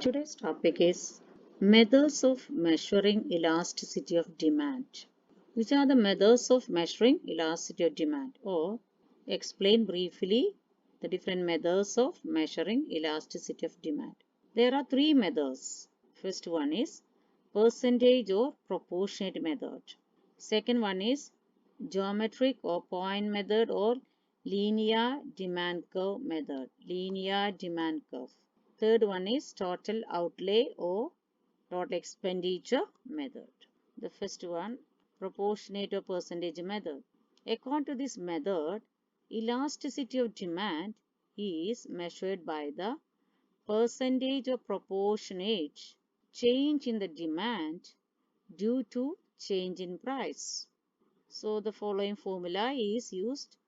Today's topic is methods of measuring elasticity of demand. Which are the methods of measuring elasticity of demand? Or explain briefly the different methods of measuring elasticity of demand. There are three methods. First one is percentage or proportionate method. Second one is geometric or point method or linear demand curve method. Linear demand curve. Third one is total outlay or total expenditure method. The first one, proportionate or percentage method. According to this method, elasticity of demand is measured by the percentage or proportionate change in the demand due to change in price. So the following formula is used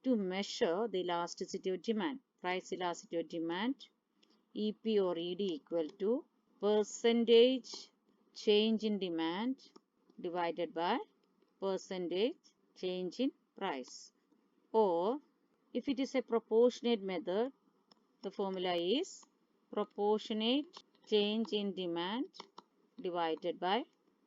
to measure the elasticity of demand. Price elasticity of demand, EP or ED equal to percentage change in demand divided by percentage change in price. Or if it is a proportionate method, the formula is proportionate change in demand divided by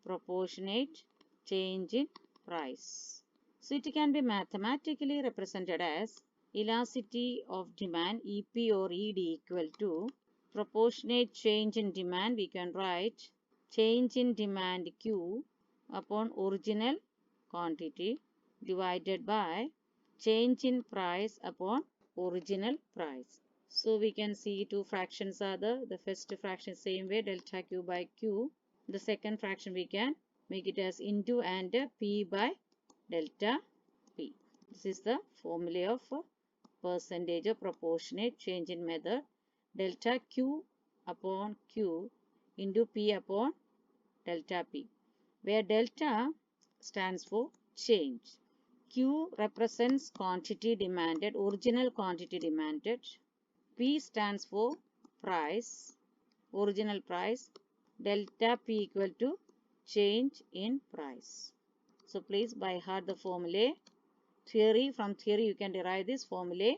proportionate change in price. So it can be mathematically represented as elasticity of demand EP or ED equal to proportionate change in demand. We can write change in demand Q upon original quantity divided by change in price upon original price. So we can see two fractions are there. The first fraction same way, delta Q by Q. The second fraction we can make it as into and P by delta P. This is the formula of percentage of proportionate change in method. Delta Q upon Q into P upon delta P, where delta stands for change. Q represents quantity demanded, original quantity demanded. P stands for price, original price. Delta P equal to change in price. So please by heart the formula. From theory you can derive this formula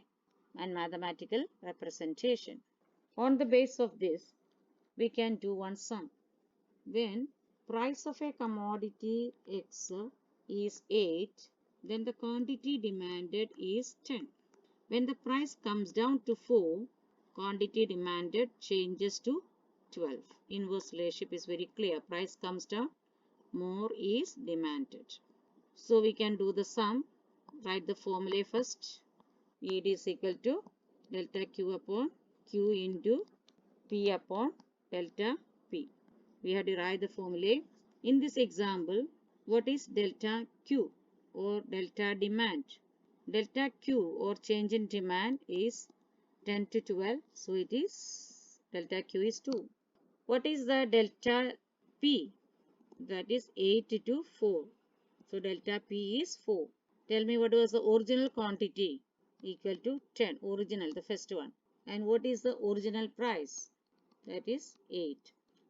and mathematical representation. On the basis of this, we can do one sum. When price of a commodity X is 8, then the quantity demanded is 10. When the price comes down to 4, quantity demanded changes to 12. Inverse relationship is very clear. Price comes down, more is demanded. So we can do the sum. Write the formula first. ED is equal to delta Q upon Q into P upon delta P. We have derived the formula. In this example, what is delta Q or delta demand? Delta Q or change in demand is 10 to 12. So it is delta Q is 2. What is the delta P? That is 8 to 4. So delta P is 4. Tell me what was the original quantity? Equal to 10. Original, the first one. And what is the original price? That is 8.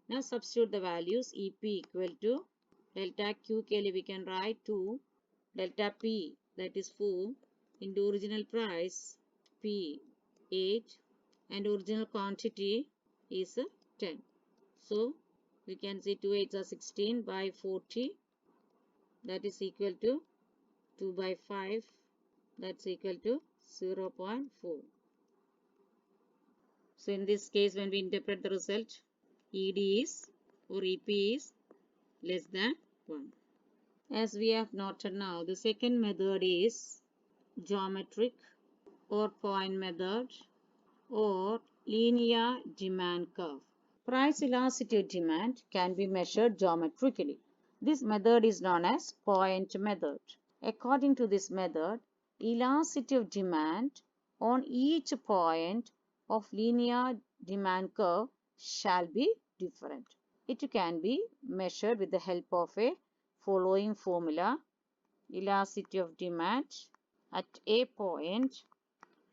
Now substitute the values. EP equal to delta Q के लिए we can write 2. Delta P that is 4 into original price P 8 and original quantity is 10. So we can see 2 8s are 16 by 40, that is equal to 2 by 5, that's equal to 0.4. So in this case, when we interpret the result, ED is or EP is less than 1. As we have noted now, the second method is geometric or point method or linear demand curve. Price elasticity of demand can be measured geometrically. This method is known as point method. According to this method, elasticity of demand on each point of linear demand curve shall be different. It can be measured with the help of a following formula. Elasticity of demand at a point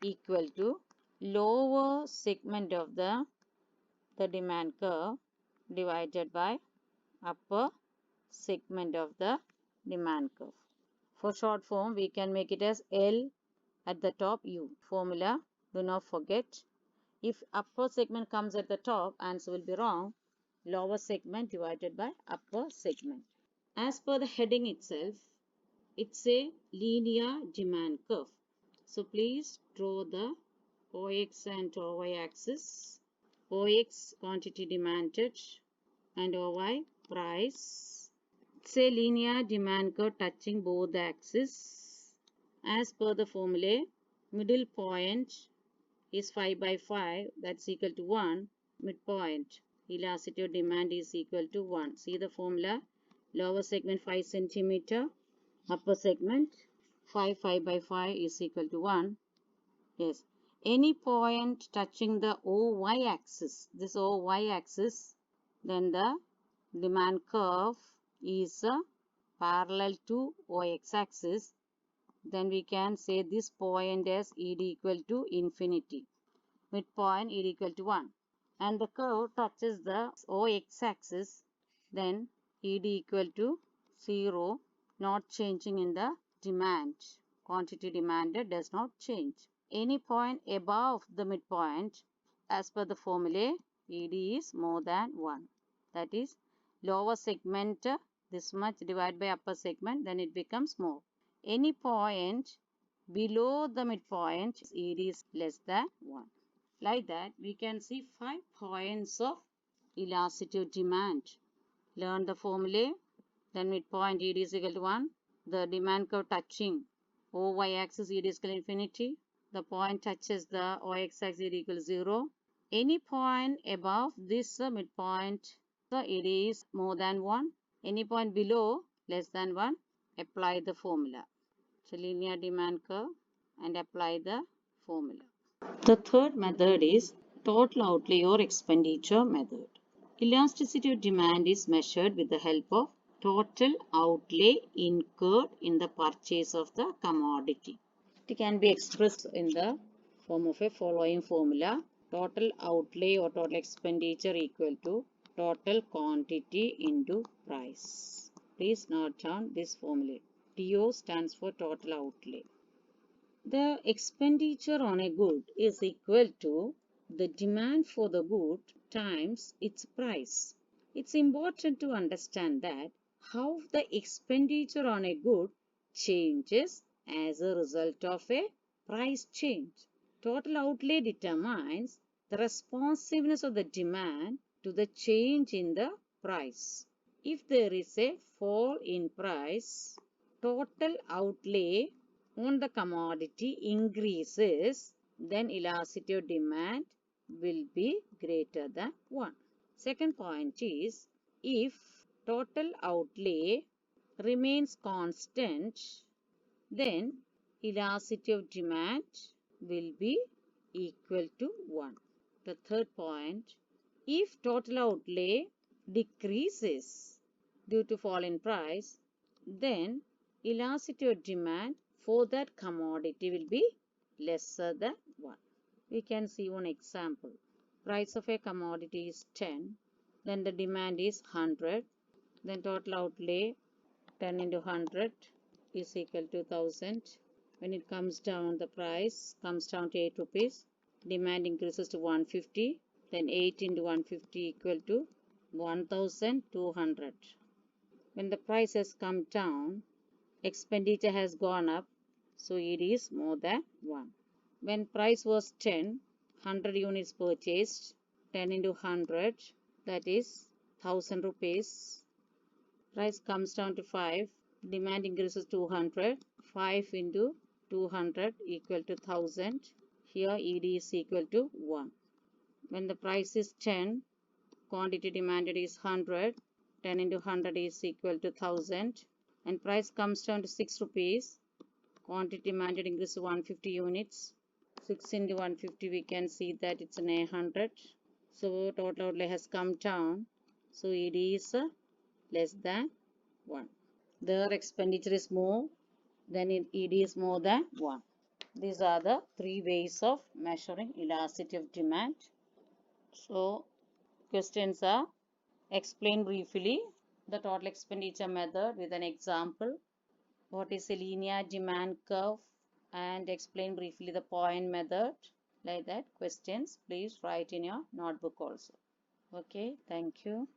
equal to lower segment of the demand curve divided by upper segment of the demand curve. For short form, we can make it as L at the top U. Formula, do not forget. If upper segment comes at the top, answer will be wrong. Lower segment divided by upper segment. As per the heading itself, it's a linear demand curve. So please draw the OX and OY axis. OX quantity demanded and OY price. It's a linear demand curve touching both the axes. As per the formula, middle point is 5 by 5, that's equal to 1. Midpoint, elasticity of demand is equal to 1. See the formula, lower segment 5 centimeter, upper segment 5 by 5 is equal to 1. Yes, any point touching the OY axis, this OY axis, then the demand curve is parallel to OX axis. Then we can say this point as ED equal to infinity. Midpoint ED equal to 1. And the curve touches the OX axis, then ED equal to 0, not changing in the demand. Quantity demanded does not change. Any point above the midpoint, as per the formula, ED is more than 1. That is, lower segment this much divided by upper segment, then it becomes more. Any point below the midpoint, ED is less than 1. Like that, we can see 5 points of elasticity of demand. Learn the formula. Then midpoint ED is equal to 1. The demand curve touching OY axis ED is equal to infinity. The point touches the OX axis ED equal to 0. Any point above this midpoint, the ED is more than 1. Any point below less than 1, apply the formula. So linear demand curve and apply the formula. The third method is total outlay or expenditure method. Elasticity of demand is measured with the help of total outlay incurred in the purchase of the commodity. It can be expressed in the form of a following formula. Total outlay or total expenditure equal to total quantity into price. Please note down this formula. TO stands for total outlay. The expenditure on a good is equal to the demand for the good times its price. It's important to understand that how the expenditure on a good changes as a result of a price change. Total outlay determines the responsiveness of the demand to the change in the price. If there is a fall in price, total outlay on the commodity increases, then elasticity of demand will be greater than 1. Second point is, if total outlay remains constant, then elasticity of demand will be equal to 1. The third point, if total outlay decreases due to fall in price, then elasticity of demand for that commodity will be lesser than 1. We can see one example. Price of a commodity is 10, then the demand is 100, then total outlay 10 into 100 is equal to 1000. When it comes down, the price comes down to 8 rupees. Demand increases to 150, then 8 into 150 equal to 1200. When the price has come down, expenditure has gone up, so it is more than 1. When price was 10, 100 units purchased, 10 into 100, that is 1000 rupees. Price comes down to 5, demand increases to 200, 5 into 200 equal to 1000. Here ED is equal to 1. When the price is 10, quantity demanded is 100, 10 into 100 is equal to 1000. And price comes down to 6 rupees. Quantity demanded increases to 150 units. 6 into 150 we can see that it's an 800. So total outlay has come down. So ED is less than 1. Their expenditure is more, then ED is more than 1. These are the 3 ways of measuring elasticity of demand. So questions are, explain briefly the total expenditure method with an example. What is a linear demand curve? And explain briefly the point method. Like that questions please write in your notebook also. Okay, thank you.